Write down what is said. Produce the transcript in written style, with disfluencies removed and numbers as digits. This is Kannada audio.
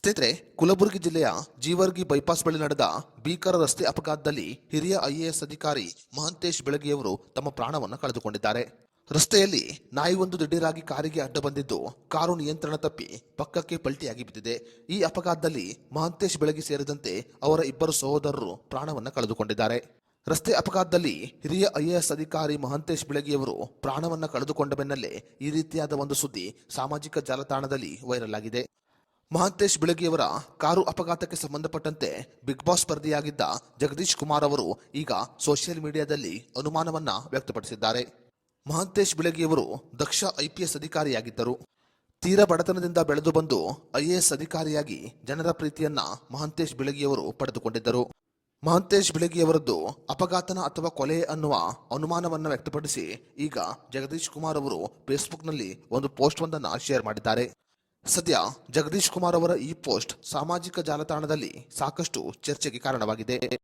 ಸ್ನೇಹಿತರೆ, ಕಲಬುರಗಿ ಜಿಲ್ಲೆಯ ಜೀವರ್ಗಿ ಬೈಪಾಸ್ ಬಳಿ ನಡೆದ ಭೀಕರ ರಸ್ತೆ ಅಪಘಾತದಲ್ಲಿ ಹಿರಿಯ ಐಎಎಸ್ ಅಧಿಕಾರಿ ಮಹಂತೇಶ್ ಬೆಳಗಿಯವರು ತಮ್ಮ ಪ್ರಾಣವನ್ನು ಕಳೆದುಕೊಂಡಿದ್ದಾರೆ. ರಸ್ತೆಯಲ್ಲಿ ನಾಯಿಯೊಂದು ದಿಢೀರಾಗಿ ಕಾರಿಗೆ ಅಡ್ಡ ಬಂದಿದ್ದು ಕಾರು ನಿಯಂತ್ರಣ ತಪ್ಪಿ ಪಕ್ಕಕ್ಕೆ ಪಲ್ಟಿಯಾಗಿ ಬಿದ್ದಿದೆ. ಈ ಅಪಘಾತದಲ್ಲಿ ಮಹಂತೇಶ್ ಬೆಳಗಿ ಸೇರಿದಂತೆ ಅವರ ಇಬ್ಬರು ಸಹೋದರರು ಪ್ರಾಣವನ್ನು ಕಳೆದುಕೊಂಡಿದ್ದಾರೆ. ರಸ್ತೆ ಅಪಘಾತದಲ್ಲಿ ಹಿರಿಯ ಐಎಎಸ್ ಅಧಿಕಾರಿ ಮಹಂತೇಶ್ ಬೆಳಗಿಯವರು ಪ್ರಾಣವನ್ನು ಕಳೆದುಕೊಂಡ ಬೆನ್ನಲ್ಲೇ ಈ ರೀತಿಯಾದ ಒಂದು ಸುದ್ದಿ ಸಾಮಾಜಿಕ ಜಾಲತಾಣದಲ್ಲಿ ವೈರಲ್ ಆಗಿದೆ. ಮಹಂತೇಶ್ ಬೆಳಗಿಯವರ ಕಾರು ಅಪಘಾತಕ್ಕೆ ಸಂಬಂಧಪಟ್ಟಂತೆ ಬಿಗ್ ಬಾಸ್ ಸ್ಪರ್ಧಿಯಾಗಿದ್ದ ಜಗದೀಶ್ ಕುಮಾರ್ ಅವರು ಈಗ ಸೋಷಿಯಲ್ ಮೀಡಿಯಾದಲ್ಲಿ ಅನುಮಾನವನ್ನ ವ್ಯಕ್ತಪಡಿಸಿದ್ದಾರೆ. ಮಹಂತೇಶ್ ಬೆಳಗಿಯವರು ದಕ್ಷ ಐಪಿಎಸ್ ಅಧಿಕಾರಿಯಾಗಿದ್ದರು. ತೀರಾ ಬಡತನದಿಂದ ಬೆಳೆದು ಬಂದು ಐಎಎಸ್ ಅಧಿಕಾರಿಯಾಗಿ ಜನರ ಪ್ರೀತಿಯನ್ನ ಮಹಂತೇಶ್ ಬೆಳಗಿಯವರು ಪಡೆದುಕೊಂಡಿದ್ದರು. ಮಹಂತೇಶ್ ಬೆಳಗಿಯವರದ್ದು ಅಪಘಾತನ ಅಥವಾ ಕೊಲೆ ಅನ್ನುವ ಅನುಮಾನವನ್ನ ವ್ಯಕ್ತಪಡಿಸಿ ಈಗ ಜಗದೀಶ್ ಕುಮಾರ್ ಅವರು ಫೇಸ್ಬುಕ್ನಲ್ಲಿ ಒಂದು ಪೋಸ್ಟ್ ಒಂದನ್ನು ಶೇರ್ ಮಾಡಿದ್ದಾರೆ. ಸದ್ಯ ಜಗದೀಶ್ ಕುಮಾರ್ ಅವರ ಈ ಪೋಸ್ಟ್ ಸಾಮಾಜಿಕ ಜಾಲತಾಣದಲ್ಲಿ ಸಾಕಷ್ಟು ಚರ್ಚೆಗೆ ಕಾರಣವಾಗಿದೆ.